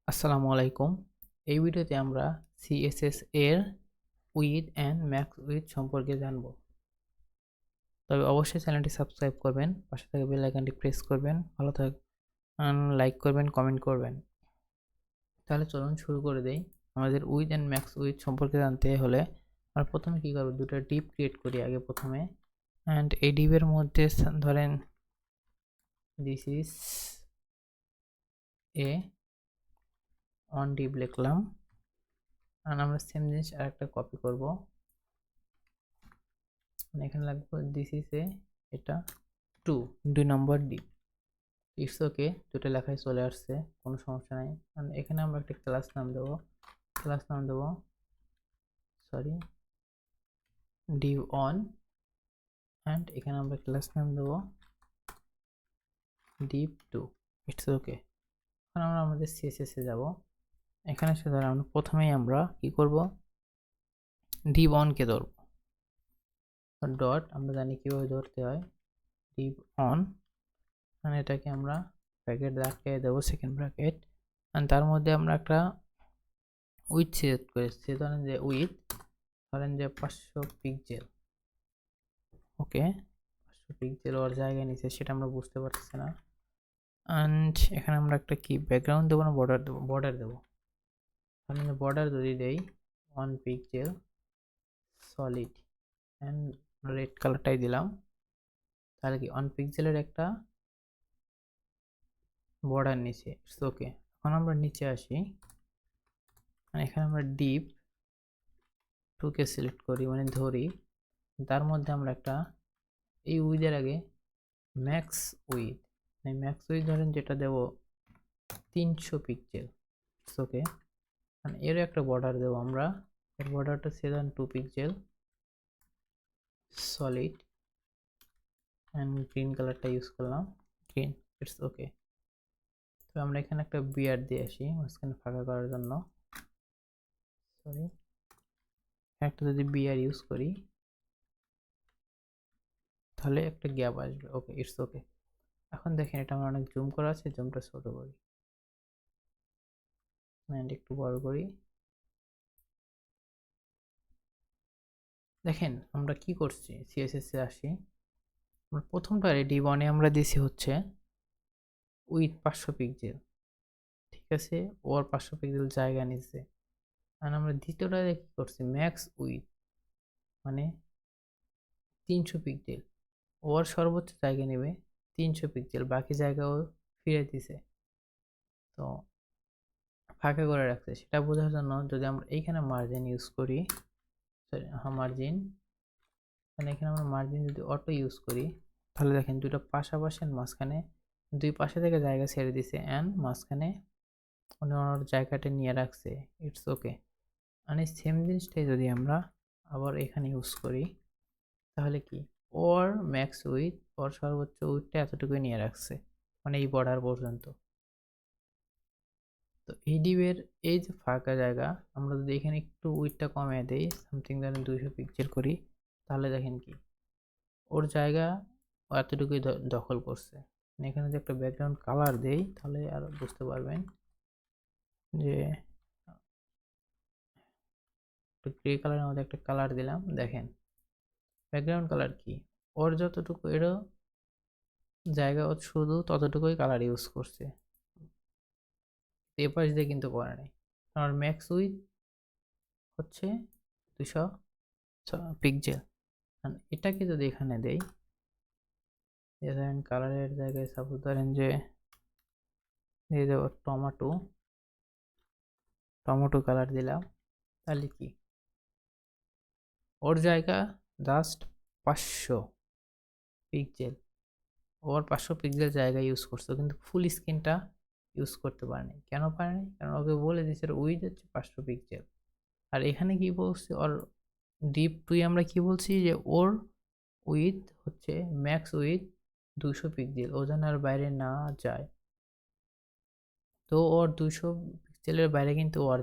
আসসালামু আলাইকুম। এই ভিডিওতে আমরা CSS এর উইথ অ্যান্ড ম্যাক্স উইথ সম্পর্কে জানব। তবে অবশ্যই চ্যানেলটি সাবস্ক্রাইব করবেন, পাশে থাকা বেল আইকনটি প্রেস করবেন, ভালো থাকবেন, লাইক করবেন, কমেন্ট করবেন। তাহলে চলুন শুরু করে দেই। আমাদের উইথ অ্যান্ড ম্যাক্স উইথ সম্পর্কে জানতে হলে আমরা প্রথমে কী করব, দুটো ডিপ ক্রিয়েট করি আগে প্রথমে। অ্যান্ড এই ডিপের মধ্যে ধরেন this is a on deep লিখলাম। আর আমরা সেম জিনিস আর একটা কপি করব, এখানে লাগবে দিস ইজ এ, এটা 2 নম্বর ডি। ইটস ওকে, দুটো লেখায় চলে আসছে, কোনো সমস্যা নাই। এখানে আমরা একটা ক্লাস নাম দেবো সরি ডিভ অন। অ্যান্ড এখানে আমরা ক্লাস নাম দেবো ডিভ 2। It's okay. এখন আমরা আমাদের CSS এ যাব। এখানে সে ধরে আমরা প্রথমেই আমরা কি করব, ডিভ অনকে ধরব। ডট আমরা জানি কীভাবে ধরতে হয়, ডিভ অন। মানে এটাকে আমরা ব্র্যাকেট আটকে দেবো, সেকেন্ড ব্র্যাকেট। অ্যান্ড তার মধ্যে আমরা একটা উইথ সিলেক্ট করেছি, ধরেন যে উইথ, ধরেন যে 500 পিক্সেল। ওকে, 500 পিক্সেল ওর জায়গায় নিচে সেটা আমরা বুঝতে পারতেছি না। অ্যান্ড এখানে আমরা একটা কি ব্যাকগ্রাউন্ড দেবো না বর্ডার দেবো? বর্ডার দেবো। ধরেন বর্ডার যদি দেই 1 পিক্সেল সলিড অ্যান্ড রেড কালারটাই দিলাম, তাহলে কি 1 পিক্সেলের একটা বর্ডার নিচে। It's okay. এখন আমরা নিচে আসি, এখানে আমরা ডিপ 2কে সিলেক্ট করি, মানে ধরি। তার মধ্যে আমরা একটা এই উইথের আগে ম্যাক্স উইথ, ম্যাক্স উইথ ধরেন যেটা দেব 300 পিক্সেল। ওকে। এরও একটা বর্ডার দেবো আমরা, এর বর্ডারটা সেজন 2 পিক্সেল সলিড অ্যান্ড গ্রিন কালারটা ইউজ করলাম, গ্রিন। It's okay. তো আমরা এখানে একটা বিয়ার দিয়ে আসি মাঝখানে ফাঁকা করার জন্য, সরি একটা যদি বিয়ার ইউজ করি তাহলে একটা গ্যাপ আসবে। ওকে, ইটস ওকে। এখন দেখেন এটা আমার অনেক জুম করা আছে, জুমটা ছোট করি অ্যান্ড একটু বড় করি। দেখেন আমরা কি করছি, CSS এ আসি। আমরা প্রথমটা রেডি বনে আমরা দিছি হচ্ছে উইথ 500 পিক্সেল, ঠিক আছে, ওর 500 পিক্সেল জায়গা নিচ্ছে। আর আমরা দ্বিতীয়টাতে কি করছি, ম্যাক্স উইথ মানে 300 পিক্সেল, ওর সর্বোচ্চ জায়গা নেবে 300 পিক্সেল, বাকি জায়গাও ফিরে দিছে। তো ফাঁকা করে রাখছে, সেটা বোঝার জন্য যদি আমরা এইখানে মার্জিন ইউজ করি, সরি মার্জিন, মানে এখানে আমরা মার্জিন যদি অটো ইউজ করি, তাহলে দেখেন দুটো পাশাপাশি মাঝখানে দুই পাশে থেকে জায়গা ছেড়ে দিছে অ্যান্ড মাঝখানে ওনার জায়গাটা নিয়ে রাখছে। It's okay. মানে সেম জিনিসটাই যদি আমরা আবার এখানে ইউজ করি, তাহলে কি ওর ম্যাক্স উইথ, ওর সর্বোচ্চ উইথটা এতটুকুই নিয়ে রাখছে, মানে এই বর্ডার পর্যন্ত। তো এই ডিবের এই যে ফাঁকা জায়গা, আমরা যদি এখানে একটু উইথটা কমিয়ে দেই, সামথিং ধরেন 200 পিক্সেল করি, তাহলে দেখেন কি ওর জায়গা ও এতটুকুই দখল করছে। এখানে যে একটা ব্যাকগ্রাউন্ড কালার দেই তাহলে আর বুঝতে পারবেন যে একটু গ্রে কালারের মধ্যে একটা কালার দিলাম, দেখেন ব্যাকগ্রাউন্ড কালার কি ওর যতটুকু এরও জায়গা ও শুধু ততটুকুই কালার ইউজ করছে, এ পাশ দিয়ে কিন্তু করে নাই। আর ম্যাক্স উইথ হচ্ছে 200 পিক্সেল। এটাকে যদি এখানে দেই, ধরেন কালারের জায়গায় সাপোজ ধরেন যে দিয়ে দেবো টমেটো, টমেটো কালার দিলাম, তাহলে কি ওর জায়গা জাস্ট 500 পিক্সেল, ওর 500 পিক্সেল জায়গা ইউজ করছে, কিন্তু ফুল স্ক্রিনটা ইউজ করতে পারেনি। কেন পারেনি? কারণ ওকে বলে দিয়েছে উইথ হচ্ছে 500 পিক্সেল। আর এখানে কি বলছে, ওর ডিপ টুই আমরা কি বলছি যে ওর উইথ হচ্ছে ম্যাক্স উইথ 200 পিক্সেল, ও যেন আর বাইরে না যায়। তো ওর 200 পিক্সেলের বাইরে কিন্তু ওর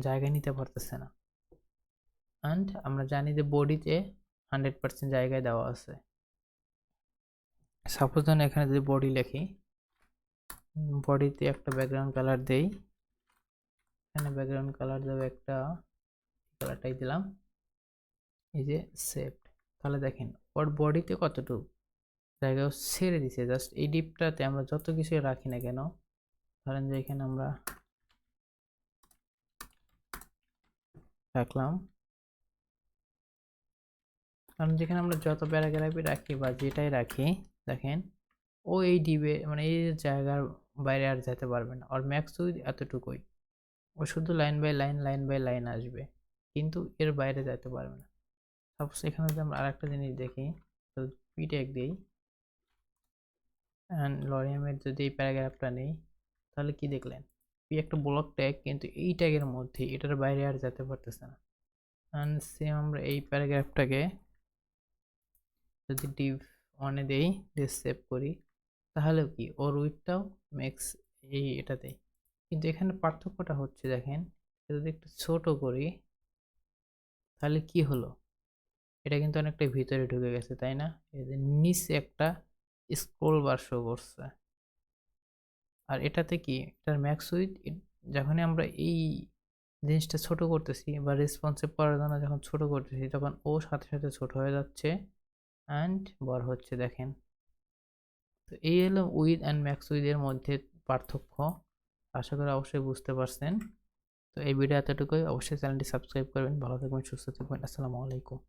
জায়গা নিতে পারতেছে না। অ্যান্ড আমরা জানি যে বডিতে 100% জায়গায় দেওয়া আছে। সাপোজ ধরেন এখানে যদি বডি লিখি, বডিতে একটা ব্যাকগ্রাউন্ড কালার দেই, এখানে ব্যাকগ্রাউন্ড কালার দেবো একটা, কালারটাই দিলাম, এই যে সেভ। তাহলে দেখেন ওর বডিতে কতটুকু জায়গা ছেড়ে দিছে, জাস্ট এই ডিপটাতে আমরা যত কিছু রাখি না কেন, ধরেন যে এখানে আমরা রাখলাম, কারণ যেখানে আমরা যত প্যারাগ্রাফই রাখি বা যেটাই রাখি, দেখেন ও এই ডিবে মানে এই জায়গার বাইরে আর যেতে পারবে না, আর ম্যাক্স উইথ এতটুকুই, ও শুধু line by line line by line আসবে, কিন্তু এর বাইরে যেতে পারবে না। সাপোজ এখানে যদি আমরা আরেকটা জিনিস দেখি, তো পি ট্যাগ দিই অ্যান্ড লরিয়ামের যদি এই প্যারাগ্রাফটা নেই, তাহলে কি দেখলেন, পি একটা ব্লক ট্যাগ, কিন্তু এই ট্যাগের মধ্যে এটার বাইরে আর যেতে পারতেছে না। অ্যান্ড সেম আমরা এই প্যারাগ্রাফটাকে যদি ডিভ অনে দেই, দিয়ে সেভ করি, তাহলেও কি ওর উইথটাও ম্যাক্স এই এটাতেই, কিন্তু এখানে পার্থক্যটা হচ্ছে দেখেন, যদি একটু ছোট করি তাহলে কি হলো, এটা কিন্তু অনেকটা ভিতরে ঢুকে গেছে, তাই না? এই যে নিচে একটা স্ক্রোল বার শো করছে। আর এটাতে কি, এটার ম্যাক্স উইথ যখনই আমরা এই জিনিসটা ছোট করতেছি বা রেসপন্সিভ করার জন্য যখন ছোট করতেছি, তখন ও সাথে সাথে ছোট হয়ে যাচ্ছে অ্যান্ড বড় হচ্ছে, দেখেন। তো এই হলো উইথ অ্যান্ড ম্যাক্স উইথ এর মধ্যে পার্থক্য। আশা করি অবশ্যই বুঝতে পারছেন। তো এই ভিডিও এতটুকুই, অবশ্যই চ্যানেলটি সাবস্ক্রাইব করবেন। ভালো থাকবেন, সুস্থ থাকবেন, আসসালামু আলাইকুম।